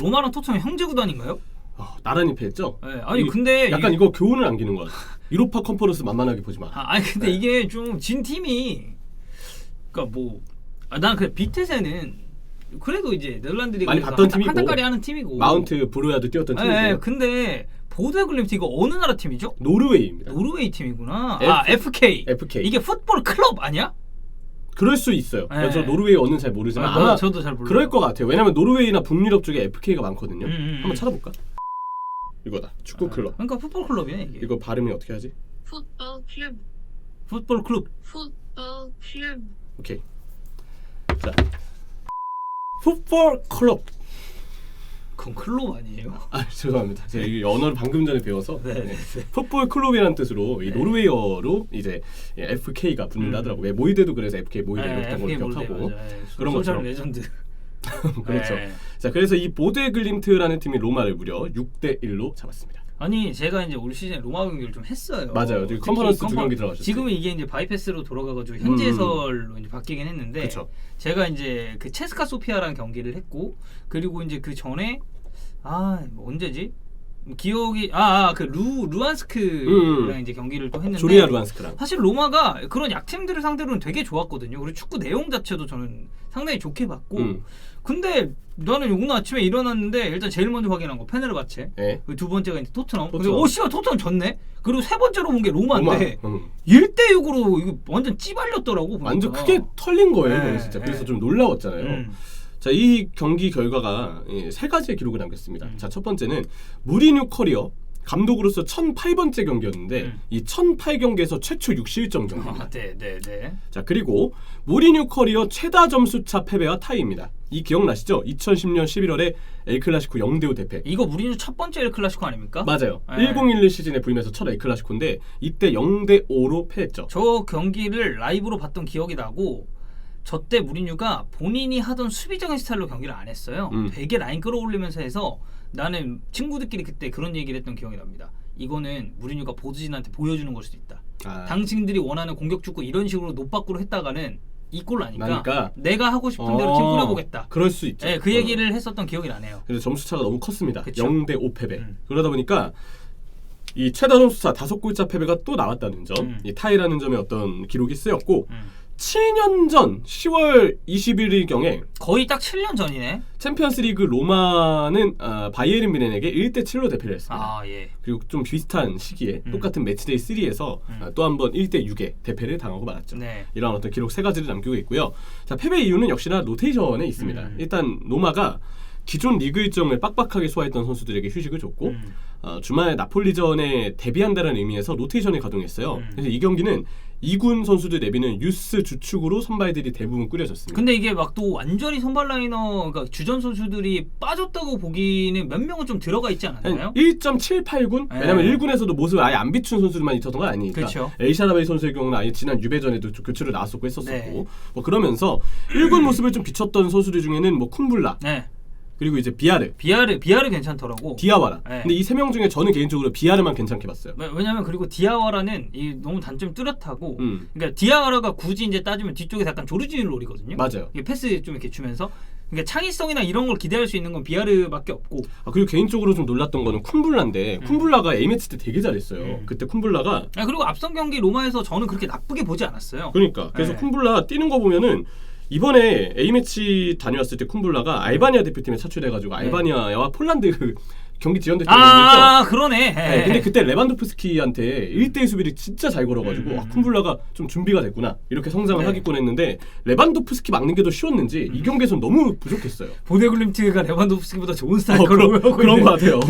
로마랑 토트넘 형제 구단인가요? 나란히 패했죠. 네, 아니 근데 약간 이거 교훈을 안기는 것 같아. 유로파 컨퍼런스 만만하게 보지 마. 아니 근데 이게 좀 진 팀이 그러니까 뭐 난 그 비테세는 그래도 이제 네덜란드 리그 많이 봤던 팀이고 한타까리 하는 팀이고 마운트 브로야도 뛰었던 팀이고. 네, 근데 보드글림트 이거 어느 나라 팀이죠? 노르웨이입니다. 노르웨이 팀이구나. FK. 이게 풋볼 클럽 아니야? 그럴 수 있어요. 네. 저 노르웨이 어느 잘 모르지만 아마 저도 잘 몰라요. 그럴 것 같아요. 왜냐면 노르웨이나 북유럽 쪽에 FK가 많거든요. 한번 찾아볼까? 이거다. 축구 클럽. 그러니까 풋볼 클럽이네 이게. 이거 발음이 어떻게 하지? 풋볼 클럽. 오케이. 자, 풋볼 클럽. 그건 클럽 아니에요? 죄송합니다. 제가 이 언어를 방금 전에 배워서 네. 풋볼 클럽이라는 뜻으로 이 노르웨이어로 이제 FK가 붙는다 하더라고. 왜 모이데도 그래서 FK 모이데 이렇게 한 걸 기억하고 그런 것처럼 레전드. 그렇죠. 자, 그래서 이 보데글림트라는 팀이 로마를 무려 6대1로 잡았습니다. 아니 제가 이제 올 시즌에 로마 경기를 좀 했어요. 맞아요. 컨퍼런스 2경기 들어가셨죠. 지금은 이게 이제 바이패스로 돌아가가지고 현지 해설로 이제 바뀌긴 했는데 그쵸. 제가 이제 그 체스카 소피아라는 경기를 했고 그리고 이제 그 전에 뭐 언제지? 기억이 그 루안스크랑 이제 경기를 또 했는데 조리아 루안스크랑 사실 로마가 그런 약팀들을 상대로는 되게 좋았거든요. 그리고 축구 내용 자체도 저는 상당히 좋게 봤고 근데 나는 오늘 아침에 일어났는데 일단 제일 먼저 확인한 거 페네르바체 네. 두 번째가 이제 토트넘. 근데 씨발 토트넘 졌네. 그리고 세 번째로 본 게 로마인데 로마. 1대6으로 이거 완전 찌발렸더라고. 보니까. 완전 크게 털린 거예요. 네, 진짜. 그래서 좀 놀라웠잖아요. 자, 이 경기 결과가 세 가지의 기록을 남겼습니다. 자, 첫 번째는 무리뉴 커리어 감독으로서 1008번째 경기였는데 이 1008경기에서 최초 6실점 경기입니다. 네. 자, 그리고 무리뉴 커리어 최다 점수차 패배와 타이입니다. 이 기억나시죠? 2010년 11월에 엘클라시코 0대5 대패. 이거 무리뉴 첫 번째 엘클라시코 아닙니까? 맞아요. 1011 시즌에 부임해서 첫 엘클라시코인데 이때 0대5로 패했죠. 저 경기를 라이브로 봤던 기억이 나고 저때 무리뉴가 본인이 하던 수비적인 스타일로 경기를 안 했어요. 되게 라인 끌어올리면서 해서 나는 친구들끼리 그때 그런 얘기를 했던 기억이 납니다. 이거는 무리뉴가 보드진한테 보여주는 걸 수도 있다. 당신들이 원하는 공격 축구 이런 식으로 노빠꾸로 했다가는 이 꼴 나니까 내가 하고 싶은 대로 팀 꾸려보겠다. 그럴 수 있죠. 네, 그 얘기를 했었던 기억이 나네요. 그래서 점수차가 너무 컸습니다. 그쵸? 0대5 패배. 그러다 보니까 이 최다 점수차 5골차 패배가 또 나왔다는 점, 이 타이라는 점에 어떤 기록이 쓰였고 7년 전 10월 21일경에 거의 딱 7년 전이네. 챔피언스리그 로마는 바이에른 뮌헨에게 1대7로 대패를 했습니다. 예. 그리고 좀 비슷한 시기에 똑같은 매치데이 3에서 또 한 번 1대6에 대패를 당하고 말았죠. 네. 이런 어떤 기록 세 가지를 남기고 있고요. 자, 패배 이유는 역시나 로테이션에 있습니다. 일단 로마가 기존 리그 일정을 빡빡하게 소화했던 선수들에게 휴식을 줬고 주말 나폴리전에 데뷔한다는 의미에서 로테이션을 가동했어요. 그래서 이 경기는 2군 선수들 내비는 유스 주축으로 선발들이 대부분 꾸려졌습니다. 근데 이게 막 또 완전히 선발 라이너, 그러니까 주전 선수들이 빠졌다고 보기는 몇 명은 좀 들어가 있지 않았나요? 1.78군? 왜냐면 1군에서도 모습을 아예 안 비춘 선수들만 있었던 건 아니니까. 그렇죠. 엘샤라베이 선수의 경우는 아예 지난 유배전에도 좀 교체를 나왔었고 했었었고 네. 뭐 그러면서 1군 모습을 좀 비췄던 선수들 중에는 뭐 쿰블라 그리고 이제 비아르 괜찮더라고. 디아와라. 네. 근데 이 세 명 중에 저는 개인적으로 비아르만 괜찮게 봤어요. 왜냐면 그리고 디아와라는 이 너무 단점이 뚜렷하고 그러니까 디아와라가 굳이 이제 따지면 뒤쪽에서 약간 조르지니를 노리거든요. 맞아요. 이게 패스 좀 이렇게 주면서 그러니까 창의성이나 이런 걸 기대할 수 있는 건 비아르밖에 없고. 그리고 개인적으로 좀 놀랐던 거는 쿰블라인데 쿰블라가 A매치 때 되게 잘했어요. 그때 쿰블라가 그리고 앞선 경기 로마에서 저는 그렇게 나쁘게 보지 않았어요. 그러니까 그래서 쿰블라 뛰는 거 보면은 이번에 A매치 다녀왔을 때 쿰블라가 알바니아 대표팀에 차출돼가지고 알바니아와 폴란드 그 경기 지연됐던 경기죠. 그러네. 네, 근데 그때 레반도프스키한테 1대1 수비를 진짜 잘 걸어가지고 쿰블라가 좀 준비가 됐구나 이렇게 성장을 하겠군 했는데 레반도프스키 막는 게 더 쉬웠는지 이 경기에서는 너무 부족했어요. 보데글림트가 레반도프스키보다 좋은 스타일 그런 거 같아요.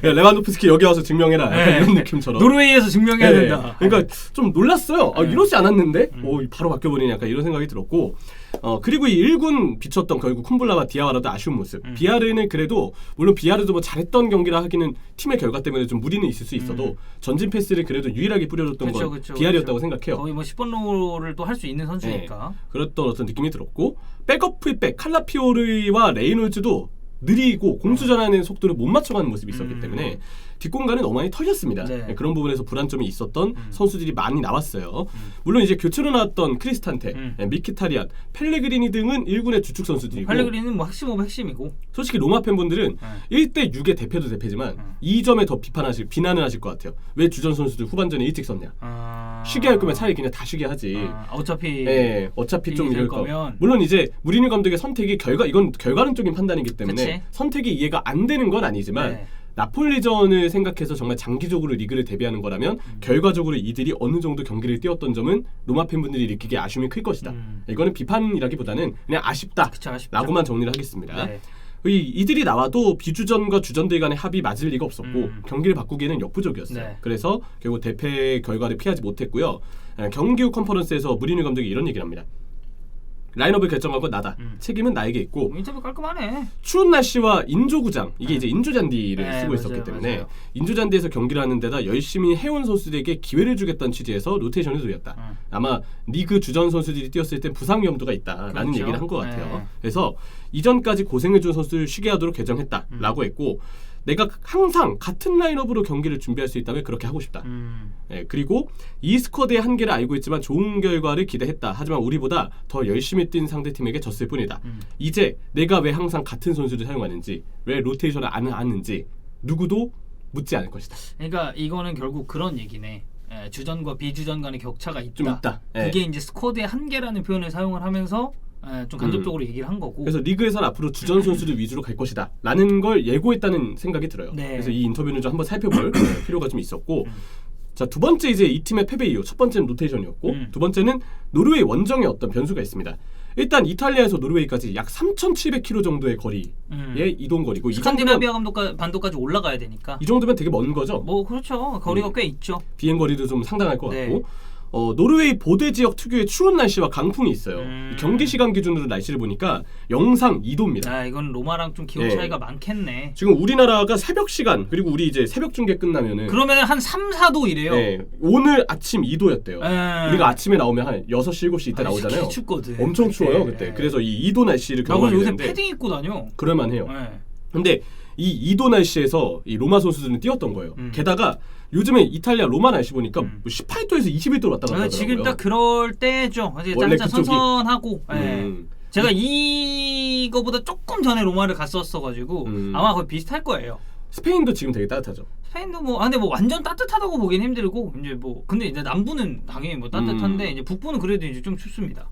야, 레반도프스키 여기 와서 증명해라 약간 이런 느낌처럼. 노르웨이에서 증명해야 된다. 그러니까 좀 놀랐어요. 이러지 않았는데 바로 바뀌어버리니 약간 이런 생각이 들었고 그리고 이 1군 비쳤던 결국 쿰블라와 디아와라도 아쉬운 모습. 비아르는 그래도 물론 비아르도 뭐 잘했던 경기라 하기는 팀의 결과 때문에 좀 무리는 있을 수 있어도 전진 패스를 그래도 유일하게 뿌려줬던 건 비아르였다고 생각해요. 거의 뭐 10번 롤을 또 할 수 있는 선수니까. 그랬던 어떤 느낌이 들었고 백업 풀백 칼라피오르와 레이놀즈도 느리고 공수 전환의 속도를 못 맞춰가는 모습이 있었기 때문에 뒷공간은 너무 많이 털렸습니다. 네. 그런 부분에서 불안점이 있었던 선수들이 많이 나왔어요. 물론 이제 교체로 나왔던 크리스탄테, 미키타리안, 펠레그리니 등은 1군의 주축 선수들이고 펠레그리니는 뭐 핵심 오브 핵심이고 솔직히 로마 팬분들은 1대 6의 대표도 대표지만 2점에 더 비난을 하실 것 같아요. 왜 주전 선수들 후반전에 일찍 썼냐? 쉬게 할 거면 차라리 그냥 다 쉬게 하지. 어차피 좀 이럴 거면 물론 이제 무리뉴 감독의 선택이 이건 결과론적인 판단이기 때문에 그치? 선택이 이해가 안 되는 건 아니지만 네. 나폴리전을 생각해서 정말 장기적으로 리그를 대비하는 거라면 결과적으로 이들이 어느 정도 경기를 뛰었던 점은 로마 팬분들이 느끼기에 아쉬움이 클 것이다. 이거는 비판이라기보다는 그냥 아쉽다라고만 정리를 하겠습니다. 네. 이들이 나와도 비주전과 주전들 간의 합이 맞을 리가 없었고 경기를 바꾸기에는 역부족이었어요. 네. 그래서 결국 대패 결과를 피하지 못했고요. 경기 후 컨퍼런스에서 무리뉴 감독이 이런 얘기를 합니다. 라인업을 결정한 건 나다. 책임은 나에게 있고 인터뷰 깔끔하네. 추운 날씨와 인조구장 이게 이제 인조잔디를 쓰고 맞아요, 있었기 때문에 맞아요. 인조잔디에서 경기를 하는 데다 열심히 해온 선수들에게 기회를 주겠다는 취지에서 로테이션을 돌렸다. 아마 리그 주전 선수들이 뛰었을 때 부상 위험도가 있다라는 그렇죠. 얘기를 한 것 같아요. 네. 그래서 이전까지 고생해준 선수를 쉬게 하도록 결정했다라고 했고 내가 항상 같은 라인업으로 경기를 준비할 수 있다면 그렇게 하고 싶다. 그리고 이 스쿼드의 한계를 알고 있지만 좋은 결과를 기대했다. 하지만 우리보다 더 열심히 뛴 상대팀에게 졌을 뿐이다. 이제 내가 왜 항상 같은 선수를 사용하는지 왜 로테이션을 안 하는지 누구도 묻지 않을 것이다. 그러니까 이거는 결국 그런 얘기네. 주전과 비주전 간의 격차가 있다. 좀 있다. 그게 이제 스쿼드의 한계라는 표현을 사용을 하면서 좀 간접적으로 얘기를 한 거고. 그래서 리그에서는 앞으로 주전 선수들 위주로 갈 것이다 라는 걸 예고했다는 생각이 들어요. 네. 그래서 이 인터뷰는 좀 한번 살펴볼 필요가 좀 있었고 자, 두 번째 이제 이 팀의 패배 이유. 첫 번째는 로테이션이었고 두 번째는 노르웨이 원정의 어떤 변수가 있습니다. 일단 이탈리아에서 노르웨이까지 약 3,700km 정도의 거리의 이동 거리고 스칸디나비아 반도까지 올라가야 되니까. 이 정도면 되게 먼 거죠. 뭐 그렇죠. 거리가 꽤 있죠. 비행 거리도 좀 상당할 것 네. 같고 노르웨이 보데 지역 특유의 추운 날씨와 강풍이 있어요. 경기 시간 기준으로 날씨를 보니까 영상 2도입니다. 이건 로마랑 좀 기온 차이가 많겠네. 지금 우리나라가 새벽 시간 그리고 우리 이제 새벽 중계 끝나면은 그러면 한 3, 4도 이래요. 네, 오늘 아침 2도였대요. 우리가 아침에 나오면 한 6시, 7시 이때 나오잖아요. 춥거든. 엄청 추워요 그때. 그래서 이 2도 날씨를 경험하게 요새 되는데 패딩 입고 다녀. 그럴만해요. 근데 이 2도 날씨에서 이 로마 선수들은 뛰었던 거예요. 게다가 요즘에 이탈리아 로마 날씨 보니까 18도에서 21도로 왔다 갔다 하더라고요. 지금 딱 그럴 때죠. 원래 짝 그쪽이 선선하고. 제가 이거보다 조금 전에 로마를 갔었어가지고 아마 거의 비슷할 거예요. 스페인도 지금 되게 따뜻하죠. 스페인도 근데 뭐 완전 따뜻하다고 보기는 힘들고 이제 근데 이제 남부는 당연히 뭐 따뜻한데 이제 북부는 그래도 이제 좀 춥습니다.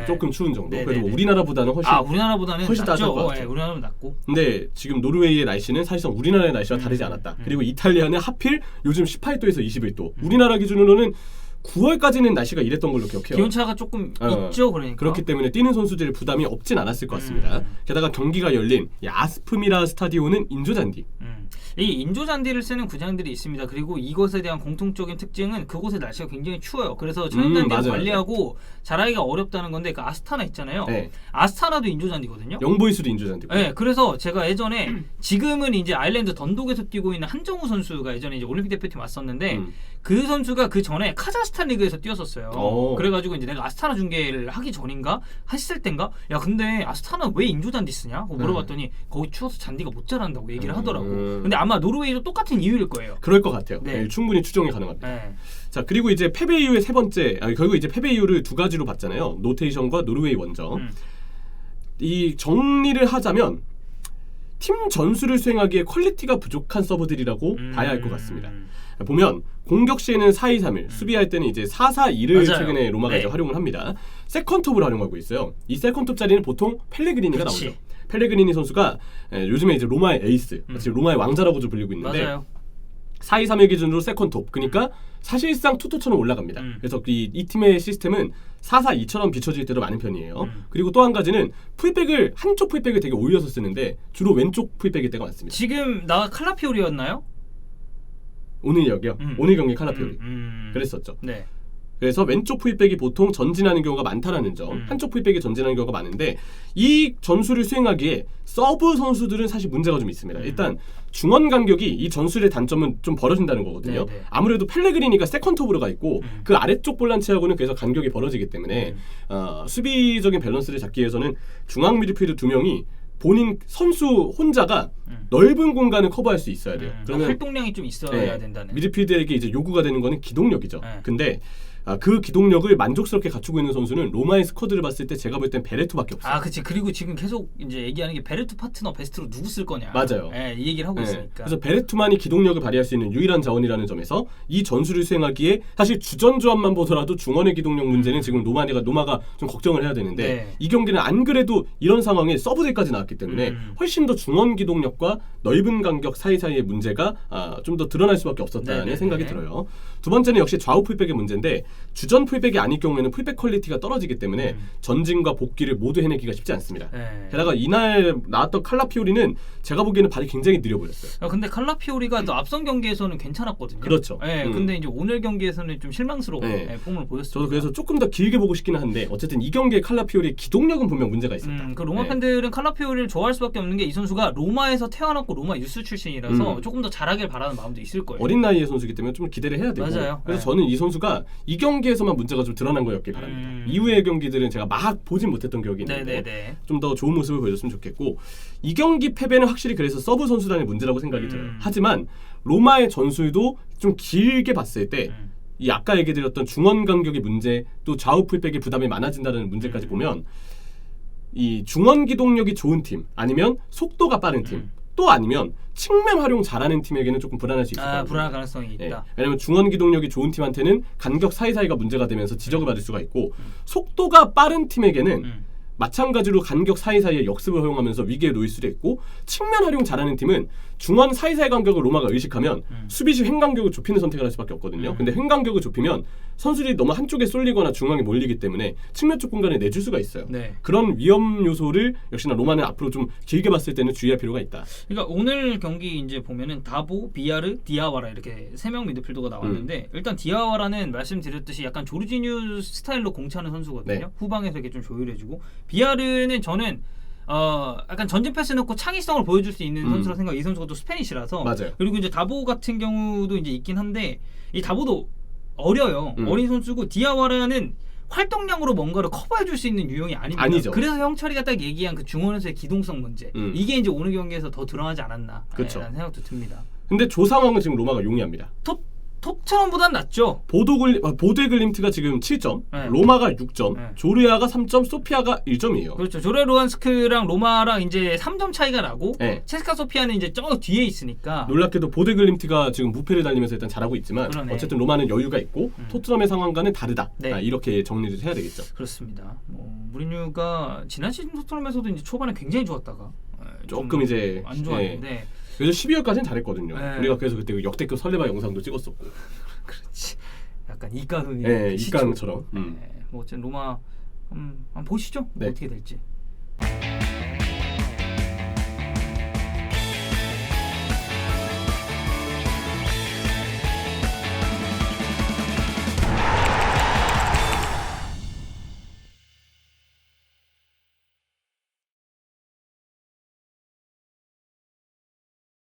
조금 추운 정도. 네네네. 그래도 뭐 우리나라보다는 우리나라보다는 훨씬 따뜻할 것 낫죠. 같아요. 우리나라는 낫고. 근데 지금 노르웨이의 날씨는 사실상 우리나라의 날씨와 다르지 않았다. 그리고 이탈리아는 하필 요즘 18도에서 21도. 우리나라 기준으로는 9월까지는 날씨가 이랬던 걸로 기억해요. 기온차가 조금 있죠, 그러니까. 그렇기 때문에 뛰는 선수들의 부담이 없진 않았을 것 같습니다. 게다가 경기가 열린 이 아스프미라 스타디오는 인조잔디. 이 인조잔디를 쓰는 구장들이 있습니다. 그리고 이것에 대한 공통적인 특징은 그곳의 날씨가 굉장히 추워요. 그래서 천연잔디를 관리하고 잘하기가 어렵다는 건데 그 아스타나 있잖아요. 네. 아스타나도 인조잔디거든요. 영보이수도 인조잔디고. 네, 그래서 제가 예전에 지금은 이제 아일랜드 던독에서 뛰고 있는 한정우 선수가 예전에 이제 올림픽 대표팀 왔었는데 그 선수가 그 전에 카자흐스탄 리그에서 뛰었었어요. 그래가지고 이제 내가 아스타나 중계를 하기 전인가 했을 땐가 야 근데 아스타나 왜 인조잔디 쓰냐? 물어봤더니 거기 추워서 잔디가 못 자란다고 얘기를 하더라고. 근데 아마 노르웨이도 똑같은 이유일 거예요. 그럴 것 같아요. 네. 충분히 추정이 가능합니다. 자 그리고 이제 패배 이후의 세 번째 결국 이제 패배 이유를 두 가지로 봤잖아요. 로테이션과 노르웨이 원정. 이 정리를 하자면 팀 전술을 수행하기에 퀄리티가 부족한 서브들이라고 봐야 할 것 같습니다. 보면 공격 시에는 4-2-3-1, 수비할 때는 이제 4-4-2를 최근에 로마가 이제 활용을 합니다. 세컨톱을 활용하고 있어요. 이 세컨톱 자리는 보통 펠레그리니가 나오죠. 펠레그리니 선수가 요즘에 이제 로마의 에이스, 로마의 왕자라고 좀 불리고 있는데 맞아요. 4-2-3-1 기준으로 세컨톱, 그러니까 사실상 투톱처럼 올라갑니다. 그래서 이 팀의 시스템은 4-4-2처럼 비춰질 때도 많은 편이에요. 그리고 또 한 가지는 한쪽 풀백을 되게 올려서 쓰는데 주로 왼쪽 풀백일 때가 많습니다. 지금 나 칼라피오리였나요? 오늘역이요? 오늘 경기 칼라피오리 그랬었죠. 네. 그래서 왼쪽 풀백이 보통 전진하는 경우가 많다라는 점, 한쪽 풀백이 전진하는 경우가 많은데 이 전술을 수행하기에 서브 선수들은 사실 문제가 좀 있습니다. 일단 중원 간격이 이 전술의 단점은 좀 벌어진다는 거거든요. 네네. 아무래도 펠레그리니가 세컨톱으로 가 있고 그 아래쪽 볼란치하고는 그래서 간격이 벌어지기 때문에 수비적인 밸런스를 잡기 위해서는 중앙 미드필드 2명이 본인 선수 혼자가 넓은 공간을 커버할 수 있어야 돼요. 그러면 활동량이 좀 있어야 된다는. 미드필드에게 이제 요구가 되는 거는 기동력이죠. 네. 근데 그 기동력을 만족스럽게 갖추고 있는 선수는 로마의 스쿼드를 봤을 때 제가 볼 땐 베레토밖에 없어요. 그치. 그리고 지금 계속 이제 얘기하는 게 베레토 파트너 베스트로 누구 쓸 거냐. 맞아요. 이 얘기를 하고 있으니까. 그래서 베레토만이 기동력을 발휘할 수 있는 유일한 자원이라는 점에서 이 전술을 수행하기에 사실 주전 조합만 보더라도 중원의 기동력 문제는 지금 노마가 좀 걱정을 해야 되는데 네. 이 경기는 안 그래도 이런 상황에 서브들까지 나왔기 때문에 훨씬 더 중원 기동력과 넓은 간격 사이사이의 문제가 좀 더 드러날 수밖에 없었다는 네네네. 생각이 들어요. 두 번째는 역시 좌우 풀백의 문제인데 주전 풀백이 아닐 경우에는 풀백 퀄리티가 떨어지기 때문에 전진과 복귀를 모두 해내기가 쉽지 않습니다. 네. 게다가 이날 나왔던 칼라피오리는 제가 보기에는 발이 굉장히 느려 보였어요. 근데 칼라피오리가 또 앞선 경기에서는 괜찮았거든요. 그렇죠. 근데 이제 오늘 경기에서는 좀 실망스러운 폼을 보였습니다. 저도 그래서 조금 더 길게 보고 싶기는 한데 어쨌든 이 경기에 칼라피오리의 기동력은 분명 문제가 있었다. 그 로마 팬들은 칼라피오리를 좋아할 수밖에 없는 게 이 선수가 로마에서 태어났고 로마 유스 출신이라서 조금 더 잘하길 바라는 마음도 있을 거예요. 어린 나이의 선수이기 때문에 좀 기대를 해야 되고. 맞아요. 그래서 저는 이 선수가 이 경기에서만 문제가 좀 드러난 거였길 바랍니다. 이후의 경기들은 제가 막 보진 못했던 기억이 있는데 좀 더 좋은 모습을 보여줬으면 좋겠고 이 경기 패배는 확실히 그래서 서브 선수단의 문제라고 생각이 들어요. 하지만 로마의 전술도 좀 길게 봤을 때 이 아까 얘기드렸던 중원 간격의 문제 또 좌우 풀백의 부담이 많아진다는 문제까지 보면 이 중원 기동력이 좋은 팀 아니면 속도가 빠른 팀 또 아니면 측면 활용 잘하는 팀에게는 조금 불안할 수 있을 것 같아요. 불안할 가능성이 있다. 왜냐하면 중원 기동력이 좋은 팀한테는 간격 사이사이가 문제가 되면서 지적을 받을 수가 있고 속도가 빠른 팀에게는 마찬가지로 간격 사이사이에 역습을 허용하면서 위기에 놓일 수도 있고 측면 활용 잘하는 팀은 중원 사이사이 간격을 로마가 의식하면 수비시 횡간격을 좁히는 선택을 할 수밖에 없거든요. 근데 횡간격을 좁히면 선수들이 너무 한쪽에 쏠리거나 중앙에 몰리기 때문에 측면 쪽 공간에 내줄 수가 있어요. 그런 위험 요소를 역시나 로마는 앞으로 좀 길게 봤을 때는 주의할 필요가 있다. 그러니까 오늘 경기 이제 보면은 다보, 비아르, 디아와라 이렇게 3명 미드필더가 나왔는데 일단 디아와라는 말씀드렸듯이 약간 조르지뉴 스타일로 공차는 선수거든요. 후방에서 이렇게 좀 조율해주고 비아르는 저는 약간 전진 패스 넣고 창의성을 보여줄 수 있는 선수라 생각. 이 선수가 또 스페니시라서. 맞아요. 그리고 이제 다보 같은 경우도 이제 있긴 한데 이 다보도 어려요. 어린 선수고 디아와라는 활동량으로 뭔가를 커버해줄 수 있는 유형이 아닙니다. 아니죠. 그래서 형철이가 딱 얘기한 그 중원에서의 기동성 문제 이게 이제 오늘 경기에서 더 드러나지 않았나 그렇죠. 라는 생각도 듭니다. 근데 조 상황은 지금 로마가 용이합니다. 톱처럼보단 낫죠. 보드글림트가 지금 7점, 로마가 6점, 조르야가 3점, 소피아가 1점이에요. 그렇죠. 조르야 루한스크랑 로마랑 이제 3점 차이가 나고 체스카 소피아는 이제 저 뒤에 있으니까. 놀랍게도 보드글림트가 지금 무패를 달리면서 일단 잘하고 있지만 어쨌든 로마는 여유가 있고 토트넘의 상황과는 다르다. 이렇게 정리를 해야 되겠죠. 그렇습니다. 무리뉴가 지난 시즌 토트넘에서도 이제 초반에 굉장히 좋았다가 조금 이제 안 좋았는데. 그래서 12월까지는 잘했거든요. 우리가 그래서 그때 역대급 설레발 영상도 찍었었고. 그렇지. 약간 이까눈이. 이까눈처럼. 뭐 어쨌든 로마 한번 보시죠. 어떻게 될지.